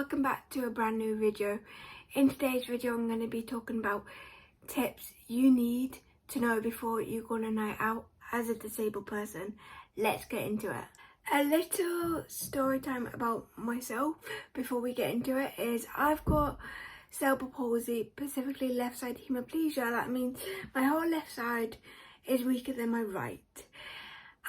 welcome back to a brand new video. In today's video I'm going to be talking about tips you need to know before you go on a night out as a disabled person. Let's get into it. A little story time about myself before we get into it is I've got cerebral palsy, specifically left side hemiplegia. That means my whole left side is weaker than my right.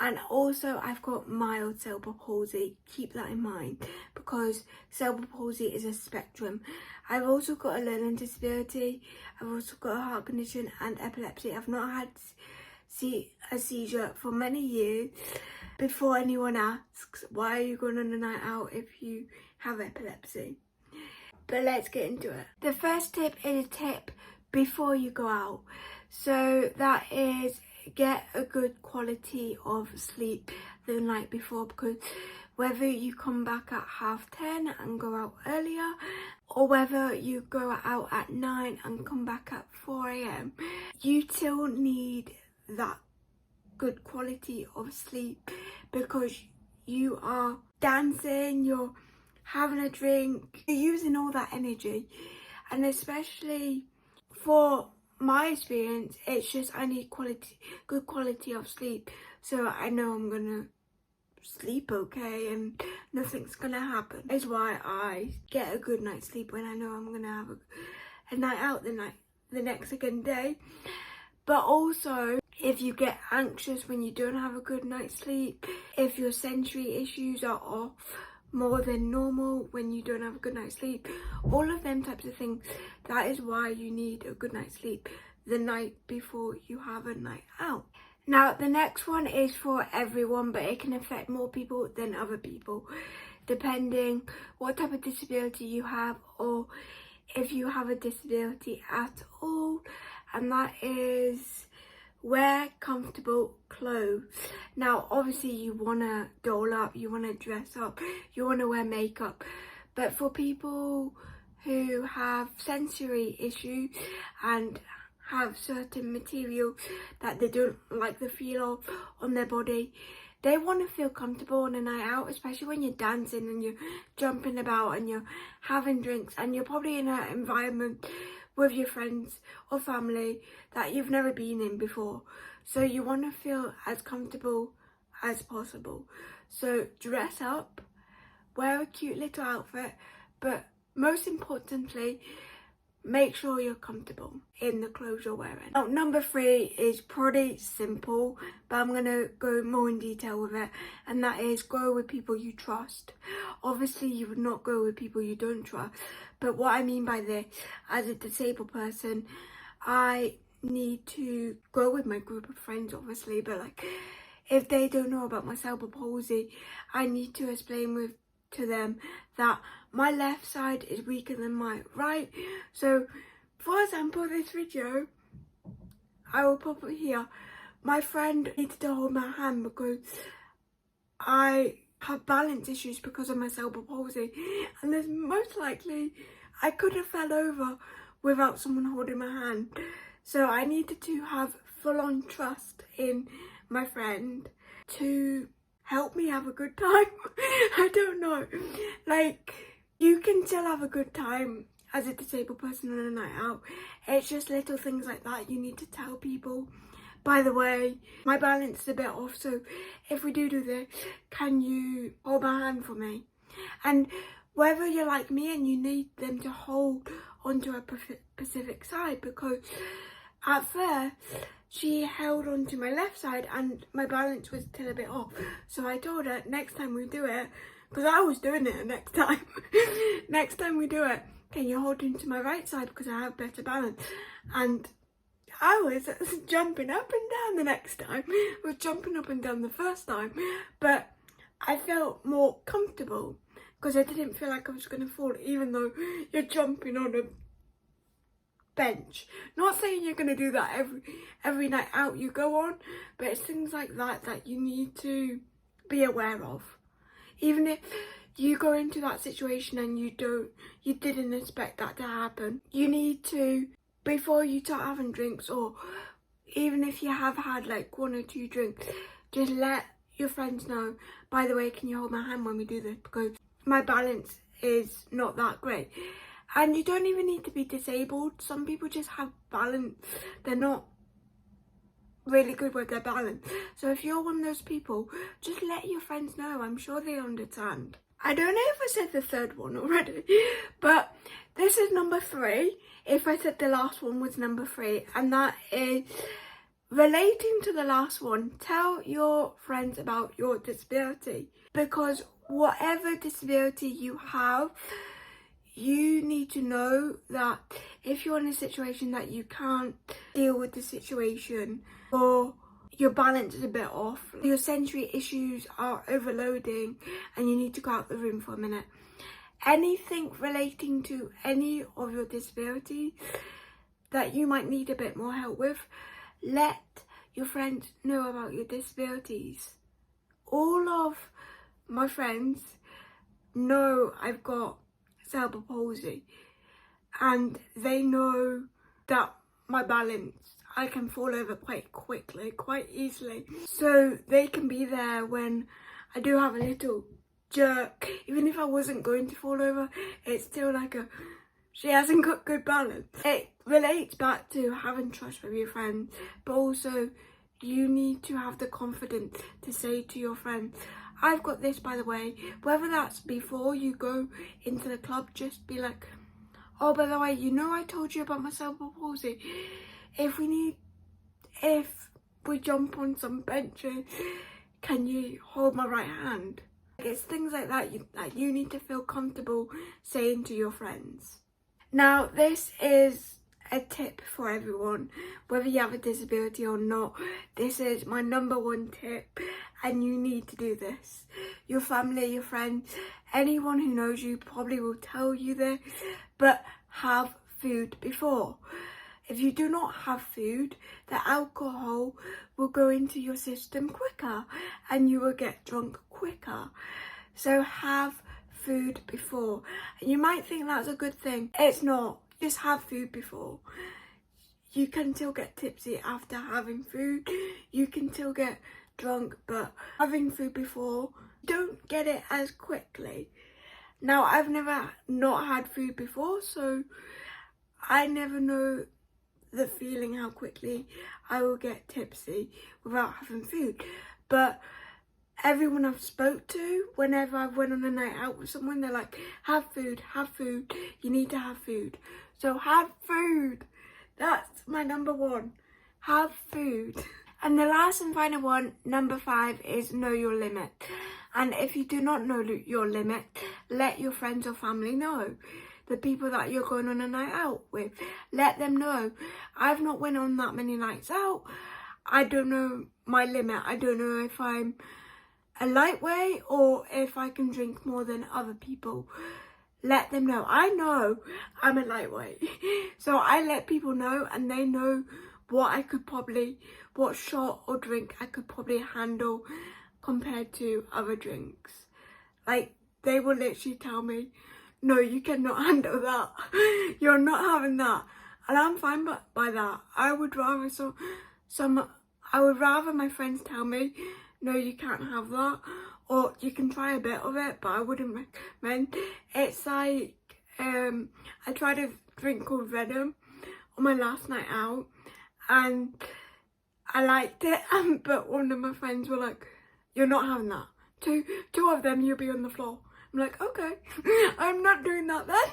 And also I've got mild cerebral palsy. Keep that in mind because cerebral palsy is a spectrum. I've also got a learning disability. I've also got a heart condition and epilepsy. I've not had a seizure for many years. Before anyone asks, why are you going on a night out if you have epilepsy? But let's get into it. The first tip is a tip before you go out. So that is get a good quality of sleep the night before, because whether you come back at 10:30 and go out earlier, or whether you go out at 9 and come back at 4 a.m, you still need that good quality of sleep because you are dancing, you're having a drink, you're using all that energy. And especially for my experience, it's just I need good quality of sleep, so I know I'm gonna sleep okay and nothing's gonna happen. That's why I get a good night's sleep when I know I'm gonna have a night out the next again day. But also, if you get anxious when you don't have a good night's sleep, if your sensory issues are off more than normal when you don't have a good night's sleep, all of them types of things, that is why you need a good night's sleep the night before you have a night out. Now the next one is for everyone, but it can affect more people than other people depending what type of disability you have or if you have a disability at all, and that is wear comfortable clothes. Now obviously you want to doll up, you want to dress up, you want to wear makeup, but for people who have sensory issues and have certain material that they don't like the feel of on their body, they want to feel comfortable on a night out, especially when you're dancing and you're jumping about and you're having drinks and you're probably in an environment with your friends or family that you've never been in before. So you want to feel as comfortable as possible. So dress up, wear a cute little outfit, but most importantly, make sure you're comfortable in the clothes you're wearing. Now, number 3 is pretty simple, but I'm going to go more in detail with it, and that is go with people you trust. Obviously, you would not go with people you don't trust, but what I mean by this, as a disabled person, I need to go with my group of friends, obviously, but like, if they don't know about my cerebral palsy, I need to explain to them that my left side is weaker than my right. So for example, this video, I will pop it here. My friend needed to hold my hand because I have balance issues because of my cerebral palsy, and there's most likely I could have fell over without someone holding my hand. So I needed to have full-on trust in my friend to help me have a good time. I don't know, like, you can still have a good time as a disabled person on a night out. It's just little things like that you need to tell people. By the way, my balance is a bit off, so if we do this, can you hold my hand for me? And whether you're like me and you need them to hold onto a specific side, because at first she held onto my left side and my balance was still a bit off. So I told her next time we do it, because I was doing it next time, next time we do it, can you hold into my right side because I have better balance? And I was jumping up and down the next time. I was jumping up and down the first time, but I felt more comfortable because I didn't feel like I was going to fall, even though you're jumping on a bench. Not saying you're going to do that every night out you go on, but it's things like that that you need to be aware of. Even if you go into that situation and you didn't expect that to happen, you need to, before you start having drinks, or even if you have had like 1 or 2 drinks, just let your friends know, by the way, can you hold my hand when we do this, because my balance is not that great. And you don't even need to be disabled. Some people just have balance. They're not really good with their balance. So if you're one of those people, just let your friends know. I'm sure they understand. I don't know if I said the third one already, but this is number 3. If I said the last one was number 3, and that is relating to the last one. Tell your friends about your disability, because whatever disability you have, you need to know that if you're in a situation that you can't deal with the situation, or your balance is a bit off, your sensory issues are overloading and you need to go out the room for a minute, anything relating to any of your disability that you might need a bit more help with, let your friends know about your disabilities. All of my friends know I've got cerebral palsy, and they know that my balance, I can fall over quite quickly, quite easily. So they can be there when I do have a little jerk. Even if I wasn't going to fall over, it's still like she hasn't got good balance. It relates back to having trust with your friends, but also you need to have the confidence to say to your friends, I've got this, by the way. Whether that's before you go into the club, just be like, oh, by the way, you know I told you about my cerebral palsy. If we jump on some benches, can you hold my right hand? It's things like that you need to feel comfortable saying to your friends. Now, this is a tip for everyone, whether you have a disability or not. This is my number 1 tip, and you need to do this. Your family, your friends, anyone who knows you probably will tell you this, but have food before. If you do not have food, the alcohol will go into your system quicker and you will get drunk quicker. So have food before. And you might think that's a good thing. It's not. Just have food before. You can still get tipsy after having food. You can still get drunk, but having food before, don't get it as quickly. Now, I've never not had food before, so I never know the feeling how quickly I will get tipsy without having food. But everyone I've spoke to, whenever I've went on a night out with someone, they're like, have food, you need to have food. So have food. That's my number 1. Have food. And the last and final one, number 5, is know your limit. And if you do not know your limit, let your friends or family know. The people that you're going on a night out with, let them know. I've not went on that many nights out. I don't know my limit. I don't know if I'm a lightweight or if I can drink more than other people. Let them know. I know I'm a lightweight. So I let people know, and they know what shot or drink I could probably handle compared to other drinks. Like, they will literally tell me, no, you cannot handle that. You're not having that. And I'm fine by that. I would rather my friends tell me, no, you can't have that. Or you can try a bit of it, but I wouldn't recommend. It's like, I tried a drink called Venom on my last night out, and I liked it, but one of my friends were like, you're not having that. Two of them, you'll be on the floor. I'm like, okay, I'm not doing that then.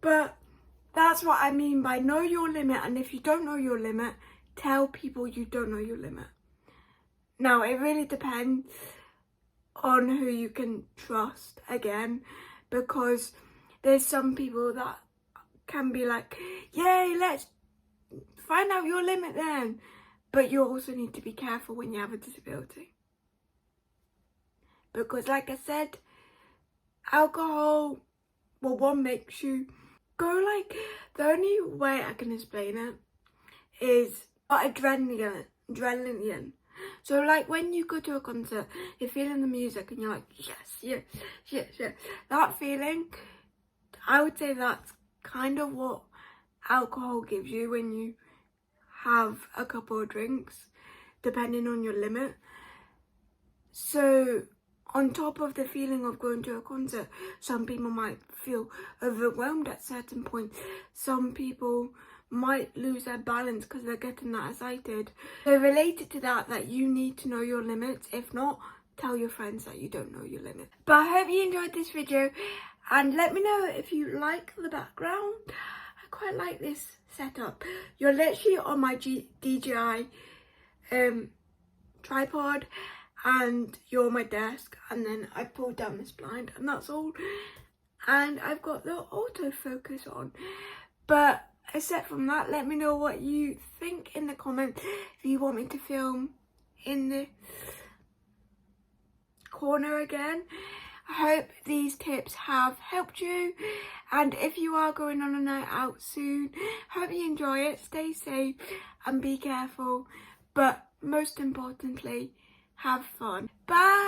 But that's what I mean by know your limit, and if you don't know your limit, tell people you don't know your limit. Now, it really depends on who you can trust, again, because there's some people that can be like, yay, let's find out your limit then. But you also need to be careful when you have a disability. Because like I said, alcohol, well, one makes you go like, the only way I can explain it is adrenaline. So like when you go to a concert, you're feeling the music and you're like, yes. That feeling, I would say that's kind of what alcohol gives you when you have a couple of drinks, depending on your limit. So On top of the feeling of going to a concert, some people might feel overwhelmed at certain points. Some people might lose their balance because they're getting that excited. So related to that you need to know your limits. If not, tell your friends that you don't know your limits. But I hope you enjoyed this video, and let me know if you like the background. I quite like this setup. You're literally on my DJI tripod, and you're on my desk, and then I pulled down this blind, and that's all. And I've got the autofocus on. But except from that, let me know what you think in the comments. If you want me to film in the corner again. I hope these tips have helped you, and if you are going on a night out soon, hope you enjoy it. Stay safe and be careful, but most importantly, have fun. Bye.